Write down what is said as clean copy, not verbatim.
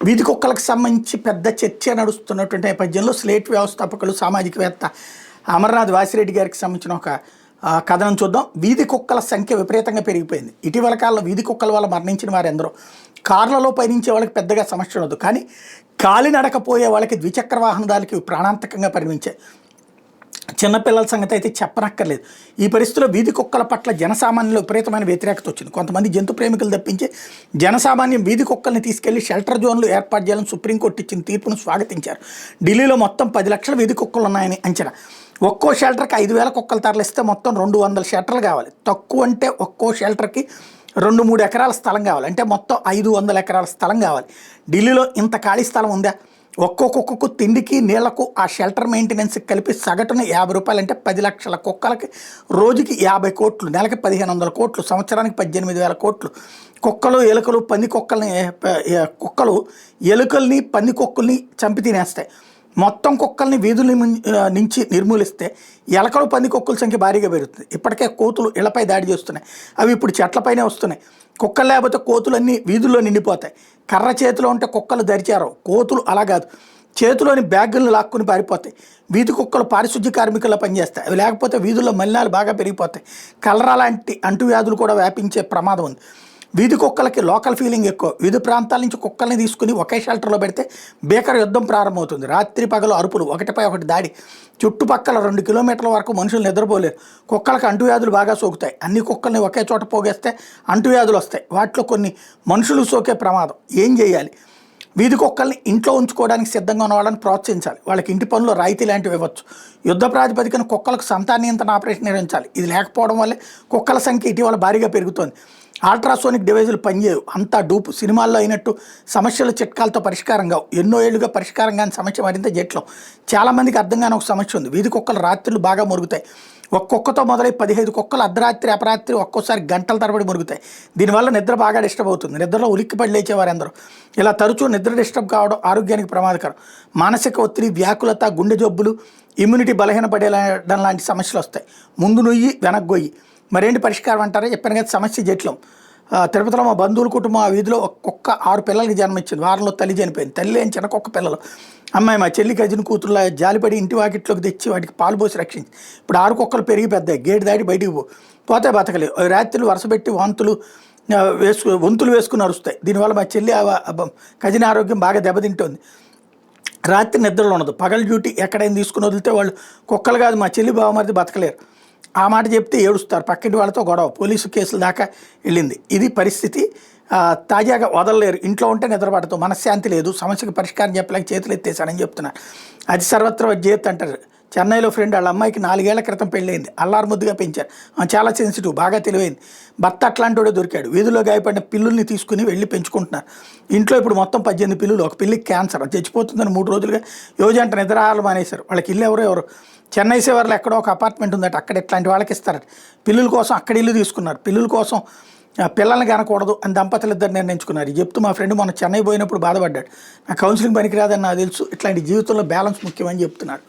వీధి కుక్కలకు సంబంధించి పెద్ద చర్చ నడుస్తున్నటువంటి నేపథ్యంలో స్లేట్ వ్యవస్థాపకులు సామాజికవేత్త అమర్నాథ్ వాసిరెడ్డి గారికి సంబంధించిన ఒక కథనం చూద్దాం. వీధి కుక్కల సంఖ్య విపరీతంగా పెరిగిపోయింది. ఇటీవల కాలంలో వీధి కుక్కల వల్ల మరణించిన వారెందరో. కార్లలో పయనించే వాళ్ళకి పెద్దగా సమస్య ఉండదు, కానీ కాలినడకపోయే వాళ్ళకి ద్విచక్ర వాహనదారులకి ప్రాణాంతకంగా పరిగణించాయి. చిన్నపిల్లల సంగతి అయితే చెప్పనక్కర్లేదు. ఈ పరిస్థితిలో వీధి కుక్కల పట్ల జనసామాన్యంలో విపరీతమైన వ్యతిరేకత వచ్చింది. కొంతమంది జంతు ప్రేమికులు తప్పించి జనసామాన్యం వీధి కుక్కల్ని తీసుకెళ్లి షెల్టర్ జోన్లు ఏర్పాటు చేయాలని సుప్రీంకోర్టు ఇచ్చిన తీర్పును స్వాగతించారు. ఢిల్లీలో మొత్తం 10 లక్షల వీధి కుక్కలు ఉన్నాయని అంచనా. ఒక్కో షెల్టర్కి 5,000 కుక్కలు తరలిస్తే మొత్తం 200 షెల్టర్లు కావాలి. తక్కువ అంటే ఒక్కో షెల్టర్కి 2-3 ఎకరాల స్థలం కావాలి. అంటే మొత్తం 500 ఎకరాల స్థలం కావాలి. ఢిల్లీలో ఇంత ఖాళీ స్థలం ఉందా? ఒక్కో కుక్కకు తిండికి నీళ్లకు ఆ షెల్టర్ మెయింటెనెన్స్కి కలిపి సగటున 50 రూపాయలు. అంటే 10 లక్షల కుక్కలకి రోజుకి 50 కోట్లు, నెలకి 1,500 కోట్లు, సంవత్సరానికి 18,000 కోట్లు. కుక్కలు ఎలుకలు పంది కుక్కల్ని కుక్కలు ఎలుకల్ని పంది కుక్కల్ని చంపి తినేస్తాయి. మొత్తం కుక్కల్ని వీధుల నుంచి నిర్మూలిస్తే ఎలకలు పంది కుక్కల సంఖ్య భారీగా పెరుగుతుంది. ఇప్పటికే కోతులు ఇళ్లపై దాడి చేస్తున్నాయి. అవి ఇప్పుడు చెట్లపైనే వస్తున్నాయి. కుక్కలు లేకపోతే కోతులన్నీ వీధుల్లో నిండిపోతాయి. కర్ర చేతిలో ఉంటే కుక్కలు దరిచారు. కోతులు అలా కాదు, చేతిలోని బ్యాగులను లాక్కుని పారిపోతాయి. వీధి కుక్కలు పారిశుద్ధ్య కార్మికుల్లో పనిచేస్తాయి. అవి లేకపోతే వీధుల్లో మలినాలు బాగా పెరిగిపోతాయి. కలరా లాంటి అంటువ్యాధులు కూడా వ్యాపించే ప్రమాదం ఉంది. వీధి కుక్కలకి లోకల్ ఫీలింగ్ ఎక్కువ. వివిధ ప్రాంతాల నుంచి కుక్కల్ని తీసుకుని ఒకే షెల్టర్లో పెడితే భీకర యుద్ధం ప్రారంభమవుతుంది. రాత్రి పగలు అరుపులు, ఒకటిపై ఒకటి దాడి. చుట్టుపక్కల 2 కిలోమీటర్ల వరకు మనుషులు నిద్రపోలేరు. కుక్కలకు అంటువ్యాధులు బాగా సోకుతాయి. అన్ని కుక్కల్ని ఒకే చోట పోగేస్తే అంటువ్యాధులు వస్తాయి. వాటిలో కొన్ని మనుషులు సోకే ప్రమాదం. ఏం చేయాలి? వీధి కుక్కల్ని ఇంట్లో ఉంచుకోవడానికి సిద్ధంగా ఉన్న వాళ్ళని ప్రోత్సహించాలి. వాళ్ళకి ఇంటి పనులు రాయితీ లాంటివి ఇవ్వచ్చు. యుద్ధ ప్రాతిపదికన కుక్కలకు సంతాన నియంత్రణ ఆపరేషన్ నిర్వహించాలి. ఇది లేకపోవడం వల్లే కుక్కల సంఖ్య ఇటీవల భారీగా పెరుగుతోంది. అల్ట్రాసోనిక్ డివైజులు పనిచేయవు, అంతా డూపు. సినిమాల్లో అయినట్టు సమస్యలు చిట్కాలతో పరిష్కారం కావు. ఎన్నో ఏళ్లుగా పరిష్కారం కాని సమస్య మరింత జట్లో. చాలామందికి అర్థం కాని ఒక సమస్య ఉంది. వీధి కుక్కలు రాత్రులు బాగా మురుగుతాయి. ఒక్కొక్కతో మొదలై 15 కుక్కలు అర్ధరాత్రి అపరాత్రి ఒక్కోసారి గంటల తరబడి మురుగుతాయి. దీనివల్ల నిద్ర బాగా డిస్టర్బ్ అవుతుంది. నిద్రలో ఉలిక్కిపడి లేచేవారు ఎందరో. ఇలా తరచూ నిద్ర డిస్టర్బ్ కావడం ఆరోగ్యానికి ప్రమాదకరం. మానసిక ఒత్తిడి, వ్యాకులత, గుండె జబ్బులు, ఇమ్యూనిటీ బలహీనపడేయడం లాంటి సమస్యలు వస్తాయి. ముందు నుయ్యి వెనక్గొయ్యి. మరేంటి పరిష్కారం అంటారా? చెప్పాను కదా, సమస్య జట్లం. తిరుపతిలో మా బంధువుల కుటుంబం ఆ వీధిలో ఒక కుక్క 6 పిల్లలకి జన్మించింది. వారంలో తల్లి చనిపోయింది. తల్లి లేని చిన్న కుక్క పిల్లలు. అమ్మాయి మా చెల్లి కజిన్ కూతురులా జాలిపడి ఇంటి వాకిట్లోకి తెచ్చి వాటికి పాలు పోసి రక్షించి ఇప్పుడు 6 కుక్కలు పెరిగి పెద్దాయి. గేటు దాటి బయటికి పోతే బతకలేవు. రాత్రులు వరుసపెట్టి వంతులు వేసుకుని అరుస్తాయి. దీనివల్ల మా చెల్లి కజిన్ ఆరోగ్యం బాగా దెబ్బతింటుంది. రాత్రి నిద్రలో ఉండదు. పగల డ్యూటీ ఎక్కడైనా తీసుకుని వదిలితే వాళ్ళు కుక్కలు కాదు మా చెల్లి బావమరిది బతకలేరు. ఆ మాట చెప్తే ఏడుస్తారు. పక్కింటి వాళ్ళతో గొడవ, పోలీసు కేసుల దాకా వెళ్ళింది. ఇది పరిస్థితి. తాజాగా వదలలేరు. ఇంట్లో ఉంటే నిద్రపడతాం, మనశ్శాంతి లేదు. సమస్యకు పరిష్కారం చెప్పలేక చేతులు ఎత్తేసానని చెప్తున్నారు. అది సర్వత్ర జేత్ అంటారు. చెన్నైలో ఫ్రెండ్ వాళ్ళ అమ్మాయికి 4 ఏళ్ల క్రితం పెళ్ళయింది. అల్లారు ముద్దుగా పెంచారు. చాలా సెన్సిటివ్, బాగా తెలివైంది. భర్త అట్లాంటి దొరికాడు. వీధిలో గాయపడిన పిల్లుల్ని తీసుకుని వెళ్ళి పెంచుకుంటున్నారు. ఇంట్లో ఇప్పుడు మొత్తం 18 పిల్లులు. ఒక పిల్లికి క్యాన్సర్, అది చచ్చిపోతుందని 3 రోజులుగా యోజంట నిద్రాహారాలు మానేశారు. వాళ్ళకి ఇల్లు ఎవరు చెన్నై శివర్లో ఎక్కడో ఒక అపార్ట్మెంట్ ఉందట. అక్కడ ఇట్లాంటి వాళ్ళకి ఇస్తారట. పిల్లుల కోసం అక్కడ ఇల్లు తీసుకున్నారు. పిల్లుల కోసం పిల్లల్ని కనకూడదు అని దంపతులు ఇద్దరు నిర్ణయించుకున్నారు. ఇది చెప్తూ మా ఫ్రెండ్ మొన్న చెన్నై పోయినప్పుడు బాధపడ్డాడు. నా కౌన్సిలింగ్ పనికిరాదని నాకు తెలుసు. ఇట్లాంటి జీవితంలో బ్యాలెన్స్ ముఖ్యమని చెప్తున్నాడు.